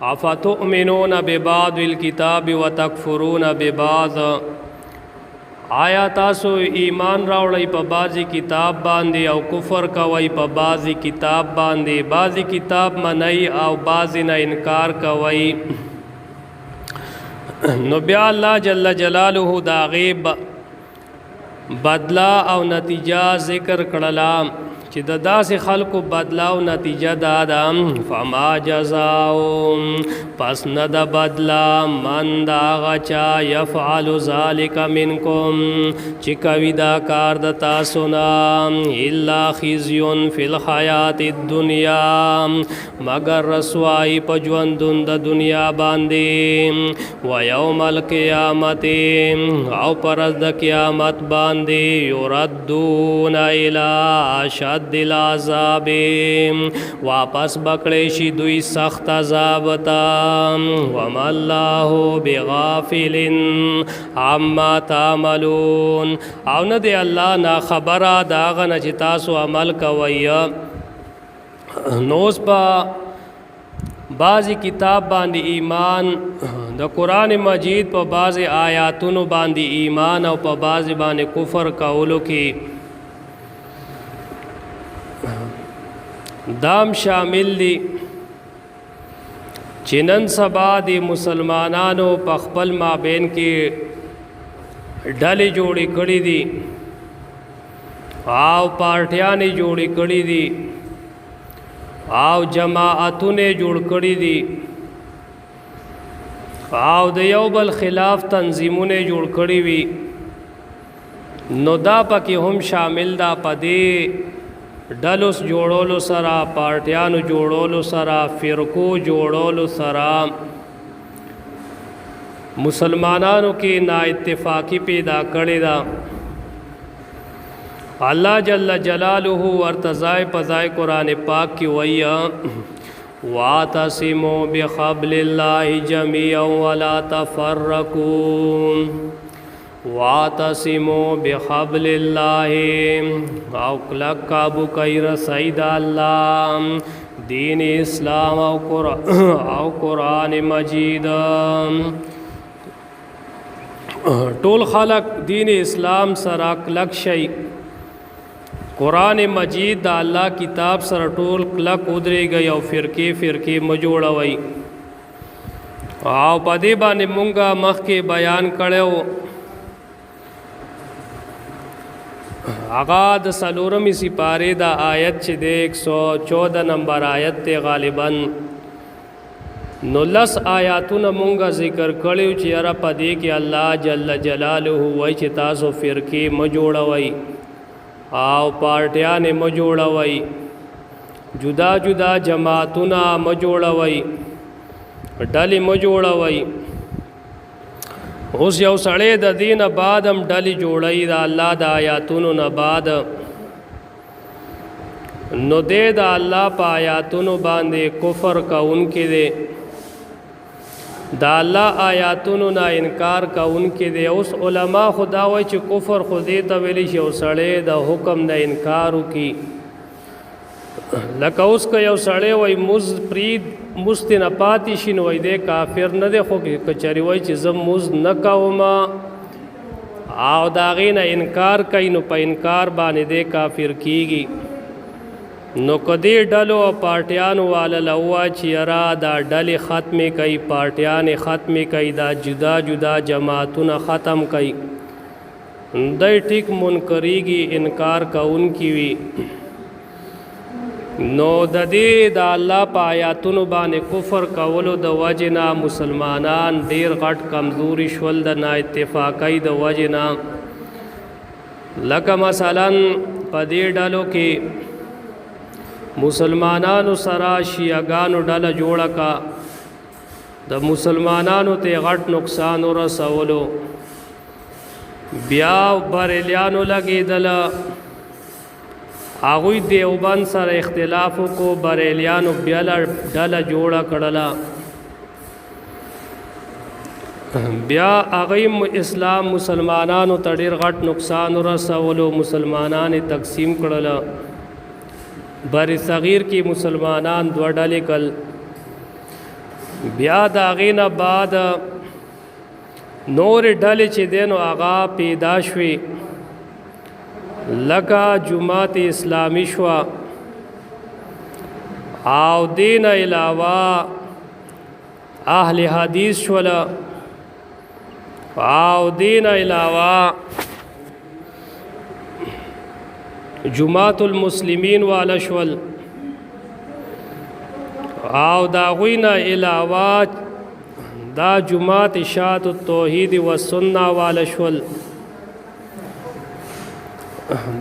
अफ़तुमिनून बिबादिल किताबि व तकफ़ुरून बिबाज़, आया तासो ईमान रावड़ई प बाज़ी किताब बांदे और कुफ़र कवई प बाज़ी किताब बांदे, बाज़ी किताब मनई और बाज़ी न इनकार कवई। नो बिया अल्लाह जल्ल जलालुहु दाग़े बदला और नतीजा ज़िक्र करला कि ददा से खल्क़ बदला और नतीजा दादा। फमा जज़ाओ पस नद बदला मन दागचा यफ़अलु ज़ालिका मिनकुम चिकविदा कार दता सुना इल्ला खिज़युन फ़िल हयातिद दुनिया, मगर रसवाई पजवंदुन द दुनिया बांदे। व यौमल क़ियामति औ परज़ द क़ियामत बांदे युरद्दून इला अशद्दिल अज़ाबि, वापस बकड़ेशी दुई सख्त अज़ाबता। वमल्लाहु बिगाफिलिन अम्मा तामलून, और न दे अल्लाह ना खबरा दागन चितासु अमल कवैया। नोस पा बाज़ी किताब बांदी ईमान द कुरान मजीद पर बाज़ आयातुन बांदी ईमान और पर बाज़ बांदी कुफ़र कौलो की दाम शामिल दी। चिनन सबा दी मुसलमानानो पखपल माबेन के डले जोड़ी कड़ी दी, आव पार्टियाँ जोड़ी कड़ी दी, आव जमाअतुने जोड़ कड़ी दी, आव दयोबल खिलाफ तंजीमुने जोड़ कड़ी वी। नोदा पकी हम शामिल दा पदे डलुस जोड़ोलो सरा, पार्टियानु जोड़ोलो सरा, फ़िरको जोड़ोलो सरा मुसलमानानु की नाइत्तिफ़ाक़ी पैदा करेदा। अल्लाह जल्ल जलालुहु वर्तज़ाए पज़ाए कुरान पाक की वैया वातसिमू बिहब्लिल्लाहि जमीअन वला तफ़र्रकू, वातसिमू बिहब्लिल्लाहि औ काबू कैर सईदा अल्लाह दीन इस्लाम औ कुरान मजीद। टोल खलक दीन इस्लाम सरा क्लक शई कुरान मजीद दा अल्लाह किताब सर टोल क्लक उदरे गई और फ़िरके फ़िरके मजोड़ा वई। आओ पदे बाने मुंगा मख के बयान कड़ो आगाद सलोरमी सिपारे दा आयत च दे 114 नंबर आयत ते गालिबन नुलस आयातुन मुंगा ज़िक्र कड़ो च यरा पदे कि अल्लाह जल्ल जलालुहु वही च तासो फ़िरके मजोड़ा वई, आओ पार्टियाँ ने मजोड़ा वई, जुदा जुदा जमातुना मजोड़ा वई, डली मजोड़ा वई। उस यौ सड़े द दीन बाद हम डली जोड़ई दा अल्लाह दा आयातुन न बाद नो दे दा अल्लाह पा आयातुन बांदे कुफ़र का उनके दे दा अल्लाह आयातुन ना इनकार का उनके दे। उस उलमा खुदा वही च कुफ़र खुदे तवेली यौ सड़े द हुक्म द इनकार की लका उसका यौ सड़े वही मुज प्रीद मुस्त न पातिशिन वही दे काफिर न दे खो कचरी वही चीज़म मुज न काउमा आओ दागी न इनकार कई नो प इनकार बाने दे काफिर कीगी। नो कदे डलो पार्टियान वाला लवा चियरा दा डले ख़त्म कई, पार्टियान ख़त्म कई, दा जुदा जुदा जमातुन ख़त्म कई, दे ठीक मुनकरीगी इनकार का उनकी वी। नो ददे दा अल्लाह पा आयातुन बाने कुफ़र कवलो द वजना मुसलमानान देर गट कमज़ोरी शवल द ना इत्तिफ़ाक़ई द वजना। लका मसलन पदे डलो के मुसलमानानु सरा शियागानु डल जोड़ा का द मुसलमानानु ते गट नुकसान रसवलो, ब्या बरेलियानु लगे दल आगुई देवबंद सर इख्तिलाफ़ों को बरेलियानु ब्याला डला जोड़ा कड़ला, ब्या आगई इस्लाम मुसलमानानु तड़ीर गट नुकसान रसवलो, मुसलमानान तकसीम कड़ला। बर सग़ीर की मुसलमानान द्व डले कल بیا د هغې نه بعد نور ډلې چې دی نو هغه پیدا شوې لکه جماعت اسلامی شوه او دین علاوه اهل حدیث شوله او دین علاوه جماعت المسلمین والا شول او دا غوینا علاوه دا جماعت اشاعت التوحید و سنة والا شول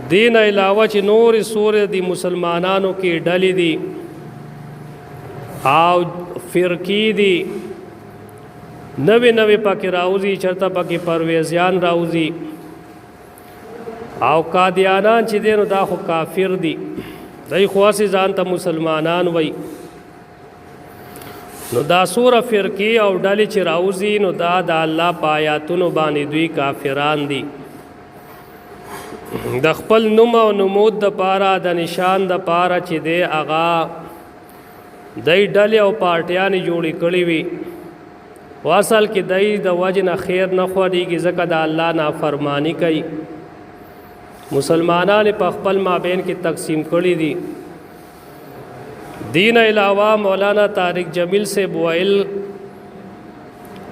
دین علاوه چې نور سور دی مسلمانانو کې ډلې دي او فرقی دی نوی نوی پاکی راوزی چرتا پاکی پرویزیان راوزی او قادیانان چې دینو دا خو کافر دی دای خواسی ځان ته مسلمانان وای نو دا سوره فرقی او ډلې چې راوزی نو دا د الله په آیاتونو باندې دوی کافران دي د خپل نوم او نمود د پاره د نشان د پاره چې دی اغا دای ډلې او پارټیان جوړې کړې وي واصل کې دای د وجه نه خیر نه خوريږي ځکه د الله نافرمانی کوي مسلمانان په خپل مابین کې تقسیم کړي دي دین علاوه مولانا طارق جمیل سے بوائل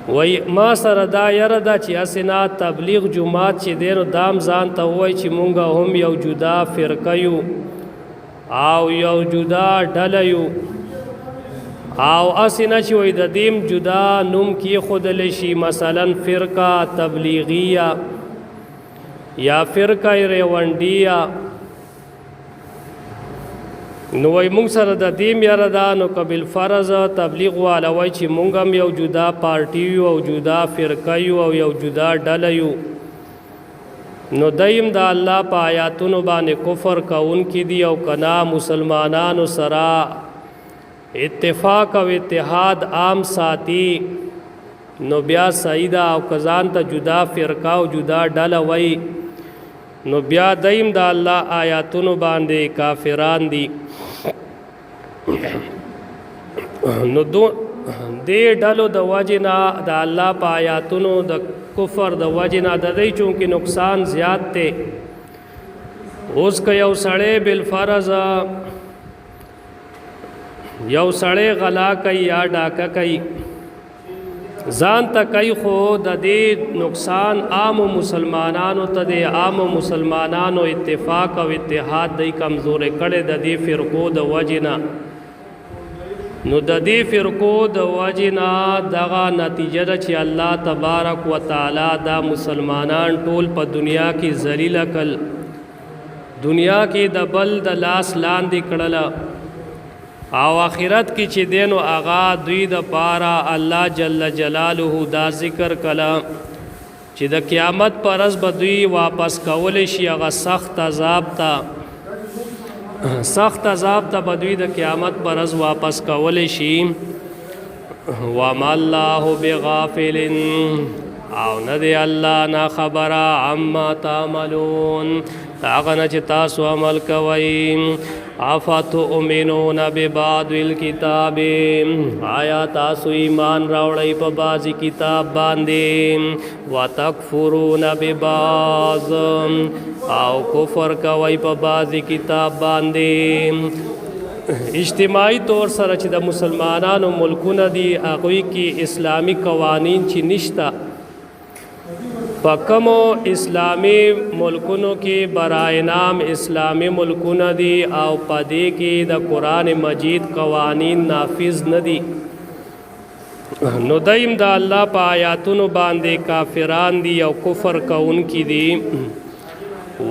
وی ما سره دا یره دا چې اسنا تبلیغ جماعت چې دینو دام ځان ته وای چې مونږه هم یو جدا فرقه یو او یو جدا ډله یو او اسنا چې وای د دیم جدا نوم کې خود لشي مثلا فرقه تبلیغیه یا فرقه ریوانډیه نو وای مونږ سره د دیم یاره دا نو قبل فرض تبلیغ والا وای چې مونږ هم یو جدا پارټي یو او جدا فرقه یو او یو جدا ډله یو نو دیم د الله په آیاتونو باندې کفر کوونکي دي او کنا مسلمانانو سره اتفاق او اتحاد عام ساتي نو بیا سیدا او کزان ته جدا فرقه او جدا ډله وای نو بیا دیم د الله آیاتونو باندې کافران دي نو دې ډلو د وجنا د الله په آیاتونو د کفر د وجنا د دې چونکه نقصان زیات ته اوس که یو سړی بل فرض یو سړی غلا کوي یا ډاکه کوي ځان ته کوي خو د دې نقصان عام مسلمانانو ته د عام مسلمانانو اتفاق او اتحاد د کمزورې کړي د دې فرقو د وجنا نو د دې فرقو د وجنا دغه نتیجه چې الله تبارک وتعالى دا مسلمانان ټول په دنیا کې ذلیل کړل دنیا کې د بل د لاس لاندې کړل او آخرت کی چې دینو آغا دوی د پارا الله جل جلاله دا ذکر کلا چې د قیامت پر ورځ به دوی واپس کول شي هغه سخت عذاب ته به دوی د قیامت پر ورځ واپس کول شي وما الله بغافل او نه دی الله نا خبره عما تعملون هغه نه چې تاسو عمل کوئ افتؤمنون ببعض الكتاب آیا تاسو ایمان راوړی په بعضی کتاب باندې وتکفرون ببعض او کفر کوي په بعضی کتاب باندې اجتماعي طور سره چې د مسلمانانو ملکونه دي هغوی کې اسلامی قوانین چې نشته په کومو اسلامی ملکونو کې برای نام اسلامی ملکونه دي او په دې کې د قرآن مجید قوانین نافذ نه دي نو دایم د الله په آیاتونو باندې کافران دي او کفر کوونکي دي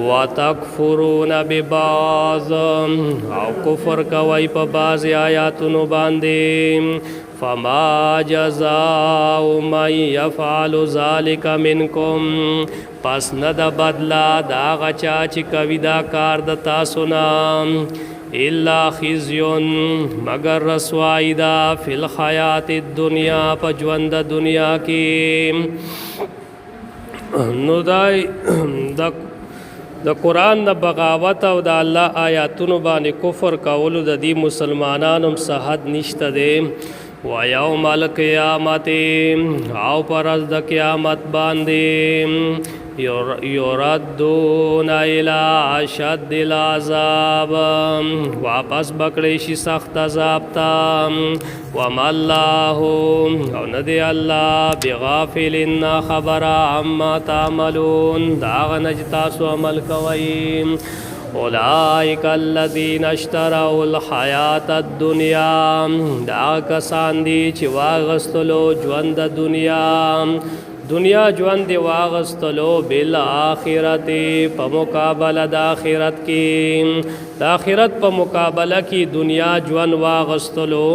وتکفرون ببعض او کفر کوي په بعض آیاتونو باندې فما جزاء من يفعل ذلك منكم پس نه د بدلا دا غچا چې کوي دا کار د تاسو نه الا خزي مگر رسوایی دا فی الحیات الدنیا په ژوند د دنیا کې نو دای د قرآن د بغاوت او د الله آیاتونو باندې کفر کولو د دې مسلمانانو صحت نشته دی و یوم القیامت او پرز د قیامت باندې یردون الی اشد العذاب واپس بکړی شي سخت عذاب ته وما الله او ندی الله بغافل خبر عما تعملون دا غنج تاسو عمل کوي اولئک الذین اشتروا الحیات الدنیا دا کسان دي چې واغستلو ژوند د دنیا ژوند دی واغستلو بالآخرت په مقابله د آخرت کې د آخرت په مقابله کې دنیا ژوند واغستلو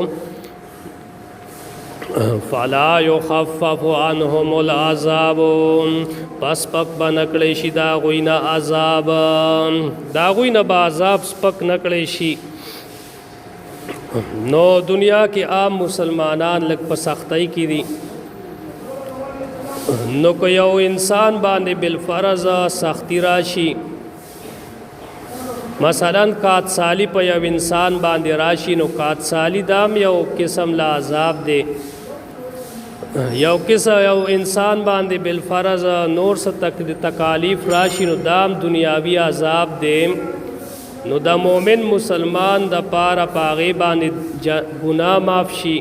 فلا يخفف عنهم العذاب پس پک بنکړی شي دا غوینه عذاب دا غوینه با عذاب سپک نکړی شي نو دنیا کې عام مسلمانان لږ په سختۍ کې دي نو کو یو انسان باندې بالفرض سختی راشي مثلا کات سالی په یو انسان باندې راشي نو کات سالی دام یو قسم لا عذاب دی یو انسان باندې بالفرض نور څه تکالیف راشي نو دام دنیاوی عذاب دی نو د مومن مسلمان د پاره پاغي باندې ګناه معاف شي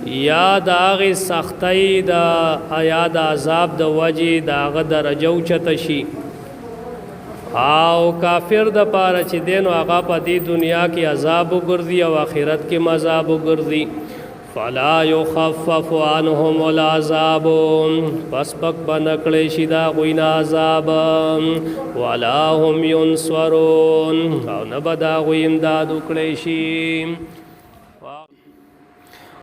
یا د هغې سختۍ د یا د عذاب د وجې د هغه درجه اوچته شي او کافر د پاره چې دی نو هغه په دې دنیا کې عذاب وګرځي او آخرت کې عذاب وګرځي فلا يخفف عنهم العذاب پس پک بنکړی شي دا غوینه عذاب ولا هم ينصرون او نه به د هغوی امداد وکړی شي